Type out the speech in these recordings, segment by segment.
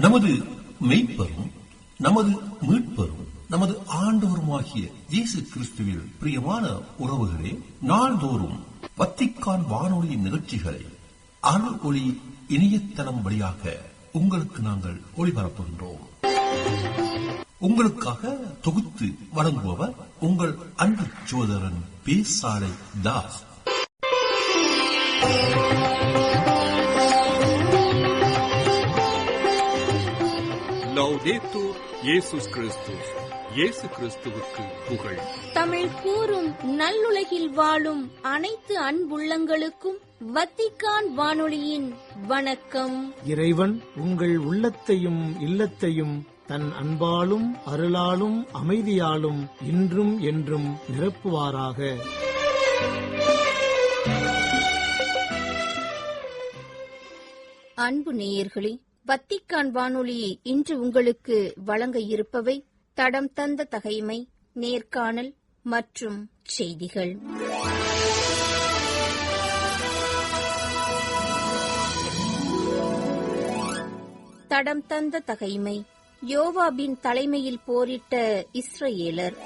நமது மெய்ப்பரும் நமது மீட்பரும் நமது ஆண்டவருமாகிய இயேசு கிறிஸ்துவில் பிரியமான உறவுகளே, நாள்தோறும் வத்திக்கான் வானொலியின் நிகழ்ச்சிகளை அருள் ஒளி இணையதளம் வழியாக உங்களுக்கு நாங்கள் ஒளிபரப்புகின்றோம். உங்களுக்காக தொகுத்து வழங்குபவர் உங்கள் அன்பு சகோதரன் பேசாலை தாஸ். லௌதேத்தூர் இயேசுஸ் கிறிஸ்துஸ். இயேசு கிறிஸ்துவுக்கு புகழ். தமிழ் கூறும் நல்லுலகில் வாழும் அனைத்து அன்புள்ளங்களுக்கும் வத்திக்கான் வானொலியின் வணக்கம். இறைவன் உங்கள் உள்ளத்தையும் இல்லத்தையும் தன் அன்பாலும் அருளாலும் அமைதியாலும் இன்றும் என்றும் நிரப்புவாராக. அன்பு நேயர்களே, வத்திக்கான் வானொலி இன்று உங்களுக்கு வழங்க இருப்பவை தடம் தந்த தகைமை, நேர்காணல் மற்றும் செய்திகள். தடம் தந்த தகைமை. யோவாபின் தலைமையில் போரிட்ட இஸ்ரவேலர்.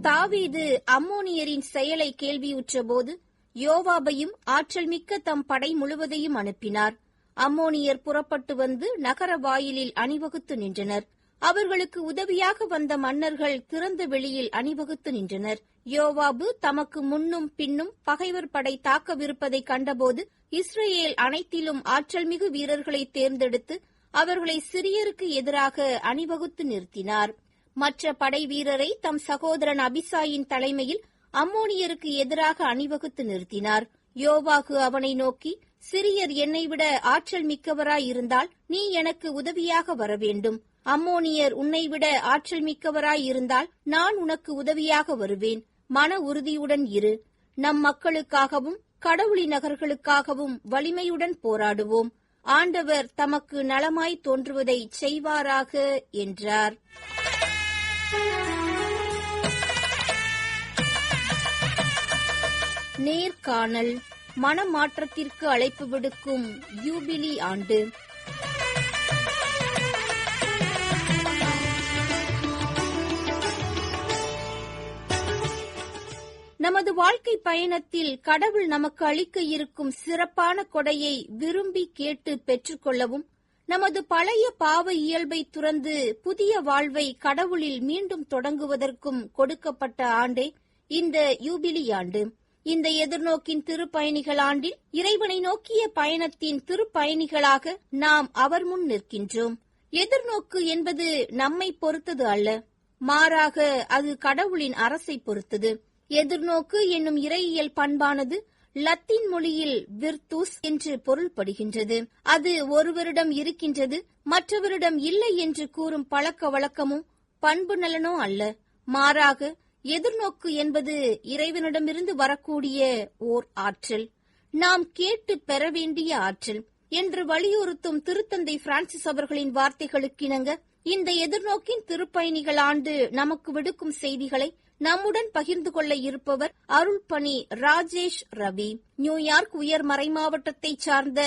தாவீது அம்மோனியரின் செயலை கேள்வியுற்றபோது யோவாபையும் ஆற்றல் மிக்க தம் படை முழுவதையும் அனுப்பினார். அம்மோனியர் புறப்பட்டு வந்து நகர வாயிலில் அணிவகுத்து நின்றனர். அவர்களுக்கு உதவியாக வந்த மன்னர்கள் திறந்த வெளியில் அணிவகுத்து நின்றனர். யோவாபு தமக்கு முன்னும் பின்னும் பகைவர் படை தாக்கவிருப்பதை கண்டபோது இஸ்ரேல் அனைத்திலும் ஆற்றல் மிகு வீரர்களை தேர்ந்தெடுத்து அவர்களை சிரியருக்கு எதிராக அணிவகுத்து நிறுத்தினார். மற்ற படை வீரரை தம் சகோதரன் அபிசாயின் தலைமையில் அம்மோனியருக்கு எதிராக அணிவகுத்து நிறுத்தினார். யோவாகு அவனை நோக்கி, சிரியர் என்னை விட ஆற்றல் மிக்கவராயிருந்தால் நீ எனக்கு உதவியாக வரவேண்டும். அம்மோனியர் உன்னை விட ஆற்றல் மிக்கவராயிருந்தால் நான் உனக்கு உதவியாக வருவேன். மன உறுதியுடன் இரு. நம் மக்களுக்காகவும் கடவுளின் நகர்களுக்காகவும் வலிமையுடன் போராடுவோம். ஆண்டவர் தமக்கு நலமாய் தோன்றுவதை செய்வாராக என்றார். நேர்காணல். மனமாற்றத்திற்கு அழைப்பு விடுக்கும் யூபிலி ஆண்டு. நமது வாழ்க்கை பயணத்தில் கடவுள் நமக்கு அளிக்க இருக்கும் சிறப்பான கொடையை விரும்பி கேட்டு பெற்றுக்கொள்ளவும், நமது பழைய பாவ இயல்பை துறந்து புதிய வாழ்வை கடவுளில் மீண்டும் தொடங்குவதற்கும் கொடுக்கப்பட்ட ஆண்டே இந்த யூபிலி ஆண்டு. இந்த எதிர்நோக்கின் திருப்பயணிகள் ஆண்டில் இறைவனை நோக்கிய பயணத்தின் திருப்பயணிகளாக நாம் அவர் முன் நிற்கின்றோம். எதிர்நோக்கு என்பது நம்மை பொறுத்தது அல்ல, மாறாக அது கடவுளின் அரசை பொறுத்தது. எதிர்நோக்கு என்னும் இறையியல் பண்பானது லத்தீன் மொழியில் விர்த்துஸ் என்று பொருள்படுகின்றது. அது ஒருவரிடம் இருக்கின்றது மற்றவரிடம் இல்லை என்று கூறும் பழக்க வழக்கமும் பண்பு நலனோ அல்ல. மாறாக எதிர்நோக்கு என்பது இறைவனிடமிருந்து வரக்கூடிய ஓர் ஆற்றல், நாம் கேட்டு பெற வேண்டிய ஆற்றல் என்று வலியுறுத்தும் திருத்தந்தை பிரான்சிஸ் அவர்களின் வார்த்தைகளுக்கிணங்க இந்த எதிர்நோக்கின் திருப்பயணிகள் ஆண்டு நமக்கு விடுக்கும் செய்திகளை நம்முடன் பகிர்ந்து கொள்ள இருப்பவர் அருள்பணி ராஜேஷ் ரவி. நியூயார்க் உயர் மறைமாவட்டத்தைச் சார்ந்த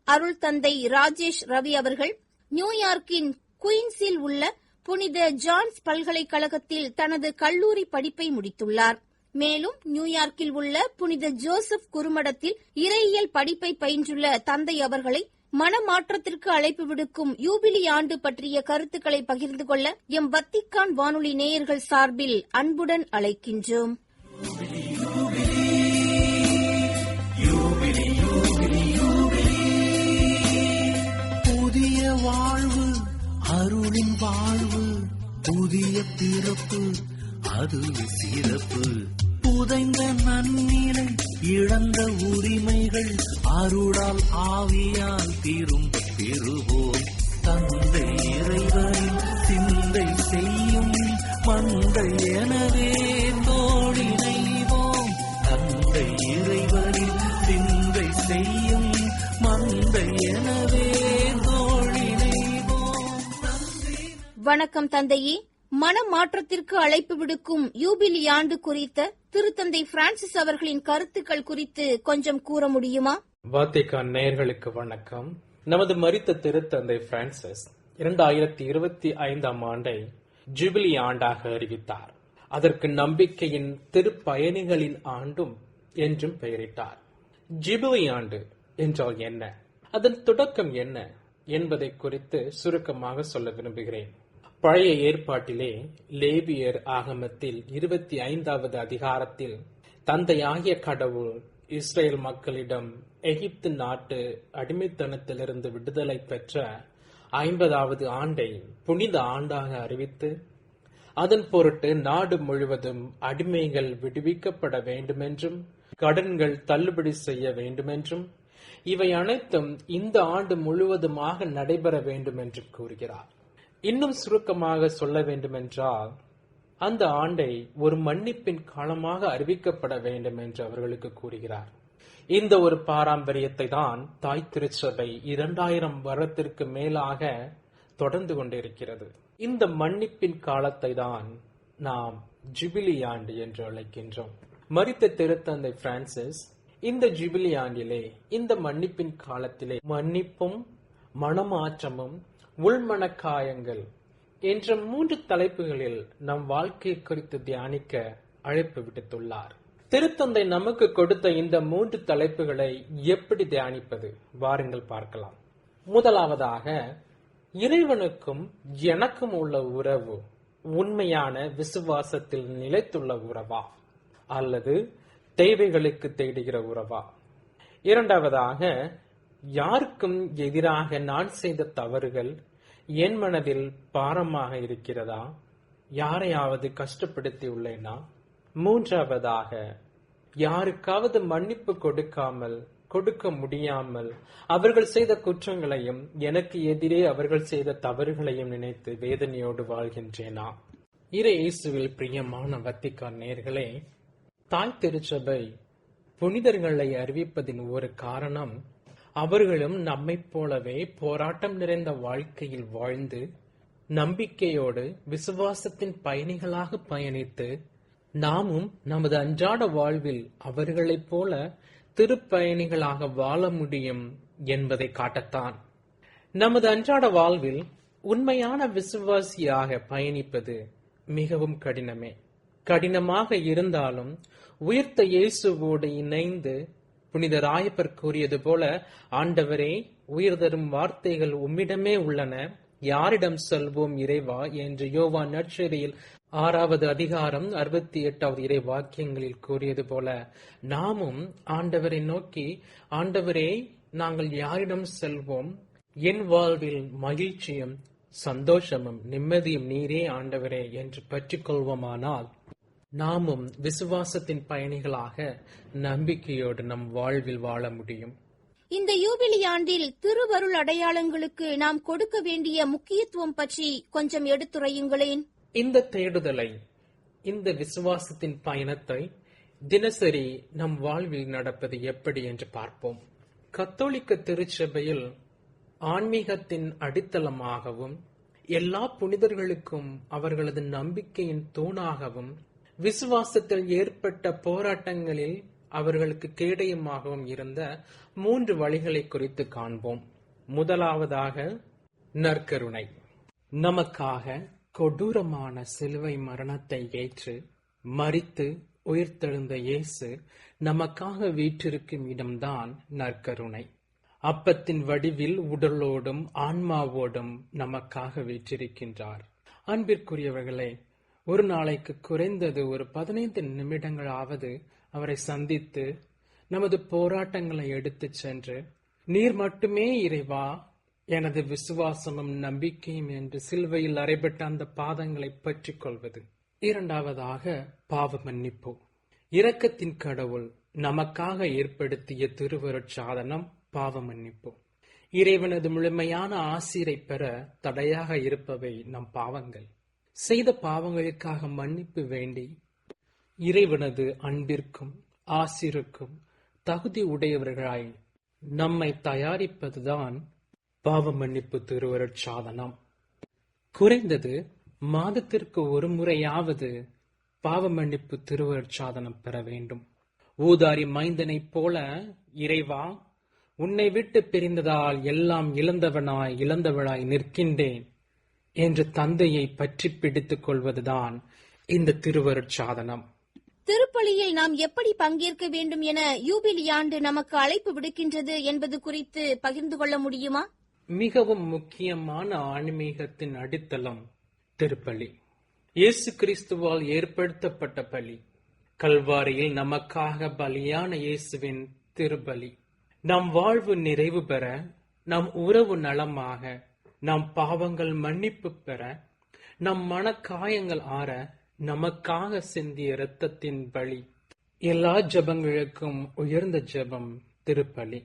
அருள் தந்தை ராஜேஷ் ரவி அவர்கள் நியூயார்க்கின் குயின்ஸில் உள்ள புனித ஜான்ஸ் பல்கலைக்கழகத்தில் தனது கல்லூரி படிப்பை முடித்துள்ளார். மேலும் நியூயார்க்கில் உள்ள புனித ஜோசப் குறுமடத்தில் இறையியல் படிப்பை பயின்றுள்ள தந்தை அவர்களை மனமாற்றத்திற்கு அழைப்பு விடுக்கும் யூபிலி ஆண்டு பற்றிய கருத்துக்களை பகிர்ந்து கொள்ள எம் வத்திக்கான் வானொலி நேயர்கள் சார்பில் அன்புடன் அழைக்கின்றோம். புதிய வாழ்வு, அருளின் வாழ்வு, புதிய பிறப்பு, அது சிறப்பு. புதைந்த நன்னிலை, இழந்த உரிமைகள், அருளால் ஆவியால் திரும்ப பெறுவோம். தந்தை இறைவனின் சிந்தை செய்யும் மந்தை எனவே தோழினைவோம். தந்தை இறைவனின் சிந்தை செய்யும் மந்தை எனவே தோழினைவோம். வணக்கம் தந்தையே. மனமாற்றத்திற்கு அழைப்பு விடுக்கும் யூபிலி ஆண்டு குறித்த திருத்தந்தை பிரான்சிஸ் அவர்களின் கருத்துக்கள் குறித்து கொஞ்சம் கூற முடியுமா? வாத்திகான் நேயர்களுக்கு வணக்கம். நமது மரித்த திருத்தந்தை பிரான்சிஸ் 2025 ஆண்டை ஜூபிலி ஆண்டாக அறிவித்தார். அதற்கு நம்பிக்கையின் திருப்பயணிகளின் ஆண்டும் என்றும் பெயரிட்டார். ஜூபிலி ஆண்டு என்றால் என்ன, அதன் தொடக்கம் என்ன என்பதை குறித்து சுருக்கமாக சொல்ல விரும்புகிறேன். பழைய ஏற்பாட்டிலே லேவியர் ஆகமத்தில் 25வது அதிகாரத்தில் தந்தையாகிய கடவுள் இஸ்ரேல் மக்களிடம் எகிப்து நாட்டு அடிமைத்தனத்திலிருந்து விடுதலை பெற்ற 50வது ஆண்டை புனித ஆண்டாக அறிவித்து, அதன் பொருட்டு நாடு முழுவதும் அடிமைகள் விடுவிக்கப்பட வேண்டுமென்றும் கடன்கள் தள்ளுபடி செய்ய வேண்டுமென்றும் இவை அனைத்தும் இந்த ஆண்டு முழுவதுமாக நடைபெற வேண்டும் என்று கூறுகிறார். இன்னும் சுருக்கமாக சொல்ல வேண்டுமென்றால், அந்த ஆண்டை ஒரு மன்னிப்பின் காலமாக அறிவிக்கப்பட வேண்டும் என்று அவர்களுக்கு கூறுகிறார். இந்த ஒரு பாரம்பரியத்தை தான் தாய் திருச்சபை 2000 வருடத்திற்கு மேலாக தொடர்ந்து கொண்டிருக்கிறது. இந்த மன்னிப்பின் காலத்தை தான் நாம் ஜூபிலி ஆண்டு என்று அழைக்கின்றோம். மரித்த திருத்தந்தை பிரான்சிஸ் இந்த ஜூபிலி ஆண்டிலே, இந்த மன்னிப்பின் காலத்திலே மன்னிப்பும் மனமாற்றமும் உள்மனக்காயங்கள் என்ற 3 தலைப்புகளில் நம் வாழ்க்கை குறித்து தியானிக்க அழைப்பு விடுத்துள்ளார். திருத்தந்தை நமக்கு கொடுத்த இந்த 3 தலைப்புகளை எப்படி தியானிப்பது, வாருங்கள் பார்க்கலாம். முதலாவதாக, இறைவனுக்கும் எனக்கும் உள்ள உறவு உண்மையான விசுவாசத்தில் நிலைத்துள்ள உறவா அல்லது தேவைகளுக்கு தேடுகிற உறவா? இரண்டாவதாக, யாருக்கும் எதிராக நான் செய்த தவறுகள் என் மனதில் பாரமாக இருக்கிறதா? யாரையாவது கஷ்டப்படுத்தி உள்ளேனா? மூன்றாவதாக, யாருக்காவது மன்னிப்பு கொடுக்க முடியாமல் அவர்கள் செய்த குற்றங்களையும் எனக்கு எதிரே அவர்கள் செய்த தவறுகளையும் நினைத்து வேதனையோடு வாழ்கின்றேனா? இறை இயேசுவில் பிரியமான வத்திக்கான் நேயர்களே, தாய் திருச்சபை புனிதர்களை அறிவிப்பதின் ஒரு காரணம், அவர்களும் நம்மைப் போலவே போராட்டம் நிறைந்த வாழ்க்கையில் வாழ்ந்து நம்பிக்கையோடு விசுவாசத்தின் பயணிகளாக பயணித்து நாமும் நமது அன்றாட வாழ்வில் அவர்களைப் போல திருப்பயணிகளாக வாழ முடியும் என்பதை காட்டத்தான். நமது அன்றாட வாழ்வில் உண்மையான விசுவாசியாக பயணிப்பது மிகவும் கடினமாக இருந்தாலும் உயிர்த்த இயேசுவோடு இணைந்து புனித ராயப்பர் கூறியது போல, ஆண்டவரே, உயிர் தரும் வார்த்தைகள் உம்மிடமே உள்ளன, யாரிடம் சொல்வோம் இறைவா என்று யோவான் நற்செய்தியில் 6வது அதிகாரம் 68வது இறை வாக்கியங்களில் கூறியது போல, நாமும் ஆண்டவரை நோக்கி, ஆண்டவரே, நாங்கள் யாரிடம் செல்வோம்? என் வாழ்வில் மகிழ்ச்சியும் சந்தோஷமும் நிம்மதியும் நீரே ஆண்டவரே என்று பற்றிக் கொள்வோமானால், நாமும் விசுவாசத்தின் பயணிகளாக நம்பிக்கையோடு நம் வாழ்வில் வாழ முடியும். இந்த யூபிலி ஆண்டில் திருவருள் அடையாளங்களுக்கு நாம் கொடுக்க வேண்டிய முக்கியத்துவம் பற்றி கொஞ்சம் எடுத்துரையுங்களேன். இந்த தேடுதலை, இந்த விசுவாசத்தின் பயணத்தை தினசரி நம் வாழ்வில் நடப்பது எப்படி என்று பார்ப்போம். கத்தோலிக்க திருச்சபையில் ஆன்மீகத்தின் அடித்தளமாகவும் எல்லா புனிதர்களுக்கும் அவர்களது நம்பிக்கையின் தூணாகவும் விசுவாசத்தில் ஏற்பட்ட போராட்டங்களில் அவர்களுக்கு கேடயமாகவும் இருந்த 3 வழிகளை குறித்து காண்போம். முதலாவதாக, நற்கருணை. நமக்காக கொடூரமான சிலுவை மரணத்தை ஏற்று மரித்து உயிர்த்தெழுந்த இயேசு நமக்காக வீற்றிருக்கும் இடம்தான் நற்கருணை. அப்பத்தின் வடிவில் உடலோடும் ஆன்மாவோடும் நமக்காக வீற்றிருக்கின்றார். அன்பிற்குரியவர்களே, ஒரு நாளைக்கு குறைந்தது ஒரு 15 நிமிடங்களாவது அவரை சந்தித்து நமது போராட்டங்களை எடுத்துச் சென்று, நீர் மட்டுமே இறைவா, எனது விசுவாசமும் நம்பிக்கையும் என்று சிலுவையில் அறைபட்ட அந்த பாதங்களை பற்றிக் கொள்வது. இரண்டாவதாக, பாவ மன்னிப்பு. இரக்கத்தின் கடவுள் நமக்காக ஏற்படுத்திய திருவருட்சாதனம் பாவ மன்னிப்பு. இறைவனது முழுமையான ஆசீரை பெற தடையாக இருப்பவை நம் பாவங்கள். செய்த பாவங்களுக்காக மன்னிப்பு வேண்டி இறைவனது அன்பிற்கும் ஆசிருக்கும் தகுதி உடையவர்களாய் நம்மை தயாரிப்பதுதான் பாவ மன்னிப்பு திருவருட்சாதனம். குறைந்தது மாதத்திற்கு ஒரு முறையாவது பாவ மன்னிப்பு திருவருட்சாதனம் பெற வேண்டும். ஊதாரி மைந்தனைப் போல, இறைவா, உன்னை விட்டு பிரிந்ததால் எல்லாம் இழந்தவளாய் நிற்கின்றேன் என்று தந்தையை பற்றி பிடித்துக் கொள்வதுதான் இந்த திருவருட்சாதனம். திருப்பலியில் நாம் எப்படி பங்கேற்க வேண்டும் என யூபிலி ஆண்டு நமக்கு அழைப்பு விடுக்கின்றது என்பது குறித்து பகிர்ந்து கொள்ள முடியுமா? மிகவும் முக்கியமான ஆன்மீகத்தின் அடித்தளம் திருப்பலி. இயேசு கிறிஸ்துவால் ஏற்படுத்தப்பட்ட பலி, கல்வாரியில் நமக்காக பலியான இயேசுவின் திருப்பலி, நம் வாழ்வு நிறைவு பெற, நம் உறவு நலமாக, நம் பாவங்கள் மன்னிப்பு பெற, நம் மனக்காயங்கள் ஆற நமக்காக சிந்திய இரத்தத்தின் பலி. எல்லா ஜெபங்களுக்கும் உயர்ந்த ஜெபம் திருப்பலி.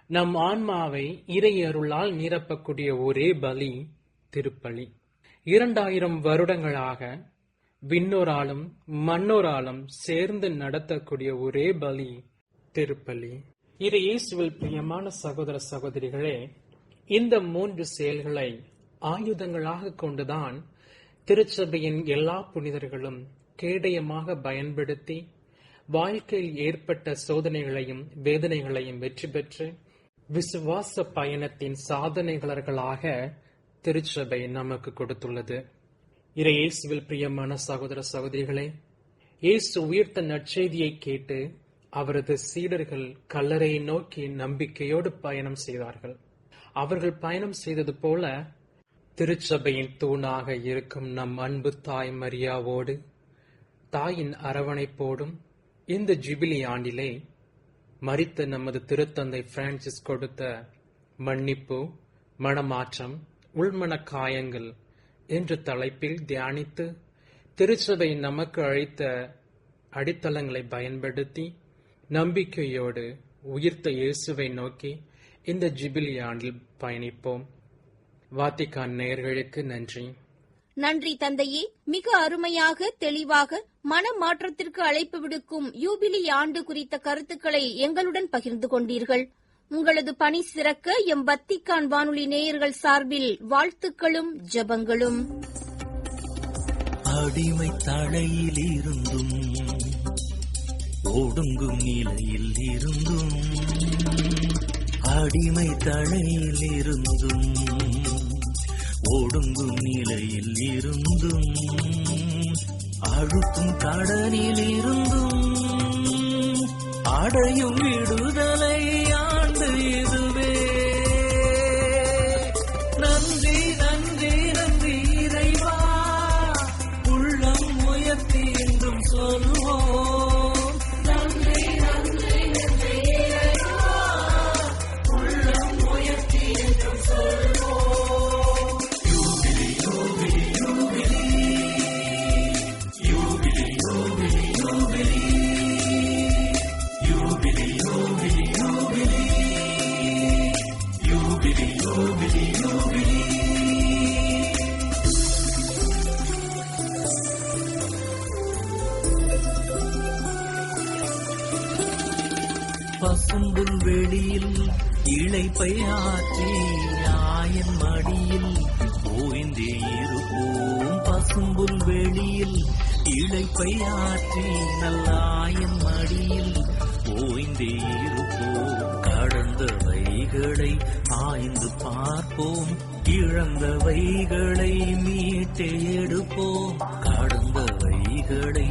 நம் ஆன்மாவை இறை அருளால் நிரப்பக்கூடிய ஒரே பலி திருப்பலி. 2000 வருடங்களாக விண்ணோராலும் மண்ணோராலும் சேர்ந்து நடத்தக்கூடிய ஒரே பலி திருப்பலி. இறை இயேசுவில் பிரியமான சகோதர சகோதரிகளே, இந்த 3 செயல்களை ஆயுதங்களாக கொண்டுதான் திருச்சபையின் எல்லா புனிதர்களும் கேடயமாக பயன்படுத்தி வாழ்க்கையில் ஏற்பட்ட சோதனைகளையும் வேதனைகளையும் வெற்றி பெற்று விசுவாச பயணத்தின் சாதனைகளர்களாக திருச்சபை நமக்கு கொடுத்துள்ளது. இறை இயேசுவில் பிரியமான சகோதர சகோதரிகளே, இயேசு உயிர்த்த நற்செய்தியை கேட்டு அவரது சீடர்கள் கல்லறையை நோக்கி நம்பிக்கையோடு பயணம் செய்தார்கள். அவர்கள் பயணம் செய்தது போல திருச்சபையின் தூணாக இருக்கும் நம் அன்பு தாய் மரியாவோடு, தாயின் அரவணைப்போடும் இந்த ஜூபிலி ஆண்டிலே மரித்த நமது திருத்தந்தை பிரான்சிஸ் கொடுத்த மன்னிப்பு, மனமாற்றம், உள்மன காயங்கள் என்ற தலைப்பில் தியானித்து திருச்சபை நமக்கு அளித்த அடித்தளங்களை பயன்படுத்தி நம்பிக்கையோடு உயிர்த்த இயேசுவை நோக்கி இந்த ஜூபிலி ஆண்டில் பயணிப்போம். வாத்திக்கான் நேயர்களுக்கு நன்றி. நன்றி தந்தையே. மிக அருமையாக, தெளிவாக மனமாற்றத்திற்கு அழைப்பு விடுக்கும் யூபிலி ஆண்டு குறித்த கருத்துக்களை எங்களுடன் பகிர்ந்து கொண்டீர்கள். உங்களது பணி சிறக்க எம் வத்திக்கான் வானொலி நேயர்கள் சார்பில் வாழ்த்துக்களும் ஜெபங்களும். அடிமை தலையில் இருந்தும் ஒடுங்கும் நிலையில் இருந்தும், அடிமை தலையில் இருந்தும் ஒடுங்கும் நிலையில் இருந்தும், அழுத்தும் கடலில் இருந்தும் அடையும் விடுதலை ஆண்டு இதுவே. நன்றி நன்றி நன்றி இறைவா, உள்ளம் உயர்த்தி என்றும் சொல்வோம். நன்றி நன்றி நன்றி இறைவா, உள்ளம் உயர்த்தி என்றும் சொல்வோம். யூபிலி யூபிலி யூபிலி யூபிலி யூபிலி யூபிலி யூபிலி யூபிலி யூபிலி யூபிலி யூபிலி. பசும்புல் வெளியில் இளைப்பை ஆற்றி ஆயன் மடியில் ஓய்ந்தே இருப்போம். பசும்புல் வெளியில் இளைப்பை ஆற்றி நல்லாயன் மடியில் ஓய்ந்தே இருப்போம். கடந்தவைகளை ஆய்ந்து பார்ப்போம், இழந்தவைகளை மீட்டே எடுப்போம். கடந்தவைகளை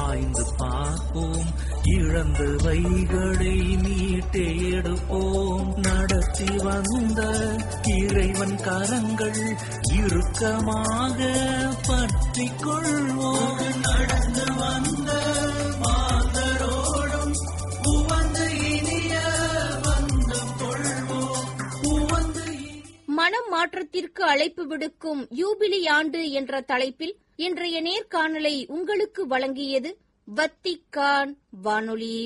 ஆய்ந்து பார்ப்போம், இழந்தவைகளை மீட்டே எடுப்போம். நடத்தி வந்த இறைவன் கரங்கள் இறுக்கமாக பற்றிக் கொள்வோம். நடந்து வந்த மாந்தரோடும் உவந்து இனிய வந்து கொள்வோம். உவந்து மனம் மாற்றத்திற்கு அழைப்பு விடுக்கும் யூபிலி ஆண்டு என்ற தலைப்பில் இன்றைய நேர்காணலை உங்களுக்கு வழங்கியது வத்திக்கான் வானொலி.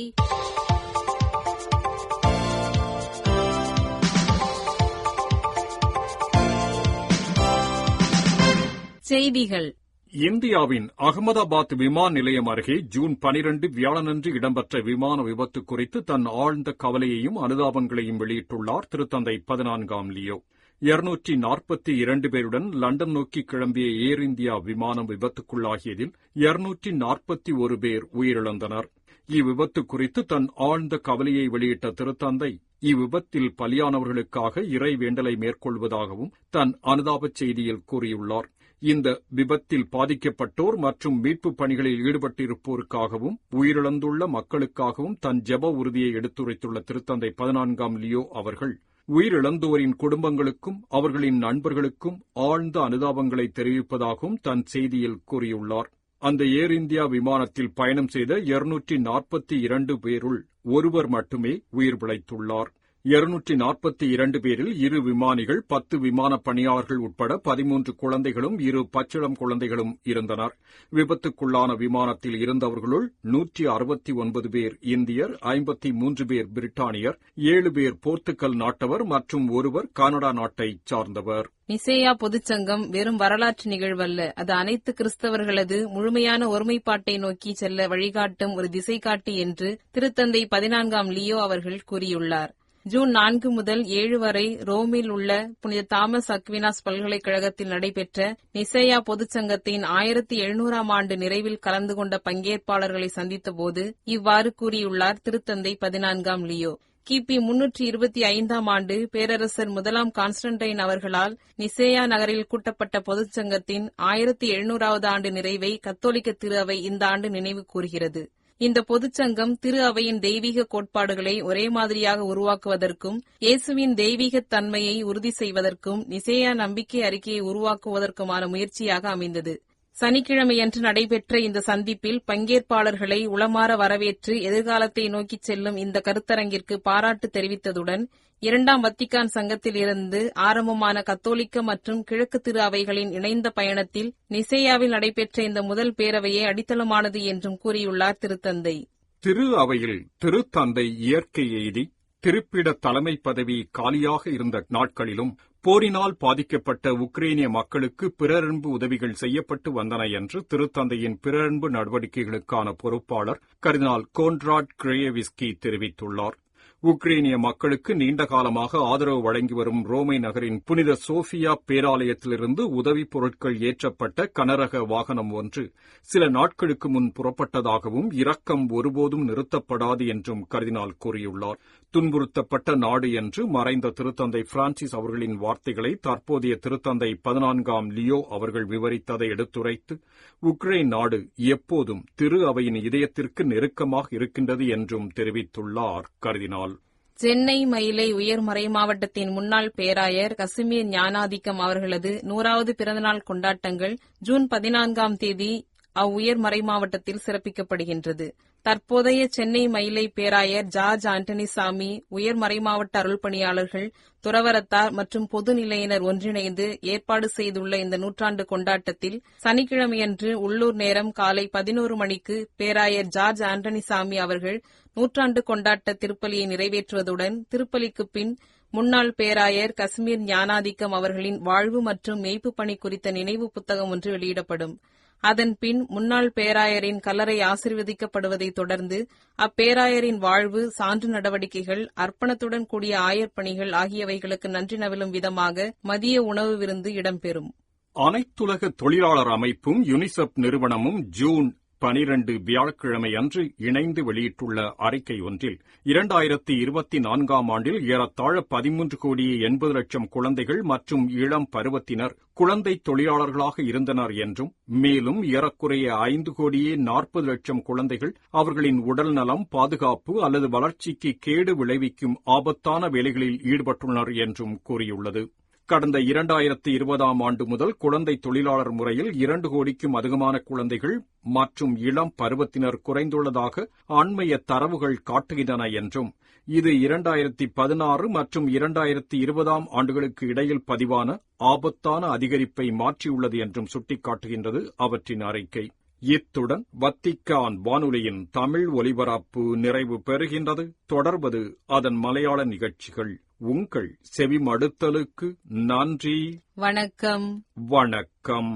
செய்திகள். இந்தியாவின் அகமதாபாத் விமான நிலையம் அருகே ஜூன் 12 வியாழனன்று இடம்பெற்ற விமான விபத்து குறித்து தன் ஆழ்ந்த கவலையையும் அனுதாபங்களையும் வெளியிட்டுள்ளார் திருத்தந்தை 14ஆம் லியோ. 242 பேருடன் லண்டன் நோக்கி கிளம்பிய ஏர் இந்தியா விமானம் விபத்துக்குள்ளாகியதில் 241 பேர் உயிரிழந்தனர். இவ்விபத்து குறித்து தன் ஆழ்ந்த கவலையை வெளியிட்ட திருத்தந்தை, இவ்விபத்தில் பலியானவர்களுக்காக இறை வேண்டலை மேற்கொள்வதாகவும் தன் அனுதாபச் செய்தியில் கூறியுள்ளார். இந்த விபத்தில் பாதிக்கப்பட்டோர் மற்றும் மீட்புப் பணிகளில் ஈடுபட்டிருப்போருக்காகவும் உயிரிழந்துள்ள மக்களுக்காகவும் தன் ஜெப உறுதியை எடுத்துரைத்துள்ள திருத்தந்தை 14ஆம் லியோ அவர்கள், உயிரிழந்தோரின் குடும்பங்களுக்கும் அவர்களின் நண்பர்களுக்கும் ஆழ்ந்த அனுதாபங்களை தெரிவிப்பதாகவும் தன் செய்தியில் கூறியுள்ளார். அந்த ஏர் இந்தியா விமானத்தில் பயணம் செய்த 242 பேருள் ஒருவர் மட்டுமே உயிர் பிழைத்துள்ளார். 242 பேரில் 2 விமானிகள், 10 விமான பணியாளர்கள் உட்பட 13 குழந்தைகளும் 2 பச்சிளம் குழந்தைகளும் இருந்தனர். விபத்துக்குள்ளான விமானத்தில் இருந்தவர்களுள் 169 பேர் இந்தியர், 53 பேர் பிரிட்டானியர், 7 பேர் போர்த்துகல் நாட்டவர் மற்றும் ஒருவர் கனடா நாட்டைச் சார்ந்தவர். நிசேயா பொதுச்சங்கம் வெறும் வரலாற்று நிகழ்வல்ல, அது அனைத்து கிறிஸ்தவர்களது முழுமையான ஒருமைப்பாட்டை நோக்கி செல்ல வழிகாட்டும் ஒரு திசைகாட்டி என்று திருத்தந்தை 14ஆம் லியோ அவர்கள் கூறியுள்ளார். ஜூன் 4 முதல் 7 வரை ரோமில் உள்ள புனித தாமஸ் அக்வினாஸ் பல்கலைக்கழகத்தில் நடைபெற்ற நிசேயா பொதுச்சங்கத்தின் 1700ஆம் ஆண்டு நிறைவில் கலந்து கொண்ட பங்கேற்பாளர்களை சந்தித்தபோது இவ்வாறு கூறியுள்ளார் திருத்தந்தை 14ஆம் லியோ. கிபி 325ஆம் ஆண்டு பேரரசர் 1ஆம் கான்ஸ்டன்டைன் அவர்களால் நிசேயா நகரில் கூட்டப்பட்ட பொதுச்சங்கத்தின் 1700வது ஆண்டு நிறைவை கத்தோலிக்க திரு அவை இந்த ஆண்டு நினைவு கூறுகிறது. இந்த பொதுச்சங்கம் திரு அவையின் தெய்வீக கோட்பாடுகளை ஒரே மாதிரியாக உருவாக்குவதற்கும், இயேசுவின் தெய்வீகத் தன்மையை உறுதி செய்வதற்கும், நிசேயா நம்பிக்கை அறிக்கையை உருவாக்குவதற்குமான முயற்சியாக அமைந்தது. சனிக்கிழமையன்று நடைபெற்ற இந்த சந்திப்பில் பங்கேற்பாளர்களை உளமாற வரவேற்று எதிர்காலத்தை நோக்கிச் செல்லும் இந்த கருத்தரங்கிற்கு பாராட்டு தெரிவித்ததுடன், 2ஆம் வத்திக்கான் சங்கத்தில் இருந்து ஆரம்பமான கத்தோலிக்க மற்றும் கிழக்கு திரு அவைகளின் இணைந்த பயணத்தில் நிசேயாவில் நடைபெற்ற இந்த முதல் பேரவையே அடித்தளமானது என்றும் கூறியுள்ளார் திருத்தந்தை. திரு அவையில் திருத்தந்தை இயற்கை எய்தி திருப்பிட தலைமை பதவி காலியாக இருந்த நாட்களிலும் போரினால் பாதிக்கப்பட்ட உக்ரைனிய மக்களுக்கு பிறரன்பு உதவிகள் செய்யப்பட்டு வந்தன என்று திருத்தந்தையின் பிறரன்பு நடவடிக்கைகளுக்கான பொறுப்பாளர் கர்தினால் கோன்ராட் கிரேயவிஸ்கி தெரிவித்துள்ளார். உக்ரைனிய மக்களுக்கு நீண்ட காலமாக ஆதரவு வழங்கி வரும் ரோமை நகரின் புனித சோஃபியா பேராலயத்திலிருந்து உதவிப் பொருட்கள் ஏற்றப்பட்ட கனரக வாகனம் ஒன்று சில நாட்களுக்கு முன் புறப்பட்டதாகவும் இரக்கம் ஒருபோதும் நிறுத்தப்படாது என்றும் கர்தினால் கூறியுள்ளார். துன்புறுத்தப்பட்ட நாடு என்று மறைந்த திருத்தந்தை பிரான்சிஸ் அவர்களின் வார்த்தைகளை தற்போதைய திருத்தந்தை 14ஆம் லியோ அவர்கள் விவரித்ததை எடுத்துரைத்து, உக்ரைன் நாடு எப்போதும் திரு அவையின் இதயத்திற்கு நெருக்கமாக இருக்கின்றது என்றும் தெரிவித்துள்ளார் கர்தினால். சென்னை மயிலை உயர் மறைமாவட்டத்தின் முன்னாள் பேராயர் கசிமீர் ஞானாதிக்கம் அவர்களது 100வது பிறந்தநாள் கொண்டாட்டங்கள் ஜூன் 14ஆம் தேதி அவ்வுயர் மறைமாவட்டத்தில் சிறப்பிக்கப்படுகின்றது. தற்போதைய சென்னை மயிலை பேராயர் ஜார்ஜ் ஆண்டனிசாமி, உயர் மறைமாவட்ட அருள்பணியாளர்கள், துறவரத்தார் மற்றும் பொது நிலையினர் ஒன்றிணைந்து ஏற்பாடு செய்துள்ள இந்த நூற்றாண்டு கொண்டாட்டத்தில் சனிக்கிழமையன்று உள்ளூர் நேரம் காலை 11 மணிக்கு பேராயர் ஜார்ஜ் ஆண்டனிசாமி அவர்கள் நூற்றாண்டு கொண்டாட்ட திருப்பலியை நிறைவேற்றுவதுடன், திருப்பலிக்கு பின் முன்னாள் பேராயர் கசிமீர் ஞானாதிக்கம் அவர்களின் வாழ்வு மற்றும் மேய்ப்பு பணி குறித்த நினைவு புத்தகம் ஒன்று வெளியிடப்படும். அதன் பின் முன்னாள் பேராயரின் கல்லறை ஆசீர்வதிக்கப்படுவதைத் தொடர்ந்து அப்பேராயரின் வாழ்வு, சான்று நடவடிக்கைகள், அர்ப்பணத்துடன் கூடிய ஆயர்ப்பணிகள் ஆகியவைகளுக்கு நன்றி நவிலும் விதமாக மதிய உணவு விருந்து இடம்பெறும். அனைத்துலக தொழிலாளர் அமைப்பும் யுனிசெப் நிறுவனமும் ஜூன் 12 வியாழக்கிழமை அன்று இணைந்து வெளியிட்டுள்ள அறிக்கை ஒன்றில் 2024ஆம் ஆண்டில் ஏறத்தாழ 13,80,00,000 குழந்தைகள் மற்றும் இளம் பருவத்தினர் குழந்தை தொழிலாளர்களாக இருந்தனர் என்றும், மேலும் ஏறக்குறைய 5,40,00,000 குழந்தைகள் அவர்களின் உடல் நலம், பாதுகாப்பு அல்லது வளர்ச்சிக்கு கேடு விளைவிக்கும் ஆபத்தான வேலைகளில் ஈடுபட்டுள்ளனர் என்றும் கூறியுள்ளது. கடந்த 2020ஆம் ஆண்டு முதல் குழந்தை தொழிலாளர் முறையில் 2 கோடிக்கும் அதிகமான குழந்தைகள் மற்றும் இளம் பருவத்தினர் குறைந்துள்ளதாக அண்மைய தரவுகள் காட்டுகின்றன என்றும், இது 2016 மற்றும் 2020ஆம் ஆண்டுகளுக்கு இடையில் பதிவான ஆபத்தான அதிகரிப்பை மாற்றியுள்ளது என்றும் சுட்டிக்காட்டுகின்றது அவற்றின் அறிக்கை. இத்துடன் வத்திக்கான் வானொலியின் தமிழ் ஒலிபரப்பு நிறைவு பெறுகின்றது. தொடர்வது அதன் மலையாள நிகழ்ச்சிகள். உங்கள் செவிமடுத்தலுக்கு நன்றி. வணக்கம். வணக்கம்.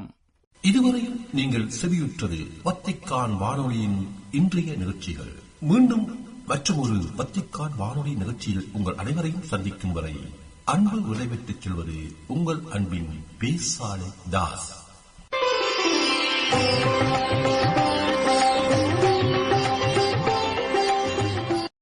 இதுவரையில் நீங்கள் செவியுற்றது வத்திக்கான் வானொலியின் இன்றைய நிகழ்ச்சிகள். மீண்டும் மற்றொரு வத்திக்கான் வானொலி நிகழ்ச்சியில் உங்கள் அனைவரையும் சந்திக்கும் வரை அன்பு விடைபெற்றுச் செல்வது உங்கள் அன்பின் பேசாலை தாஸ்.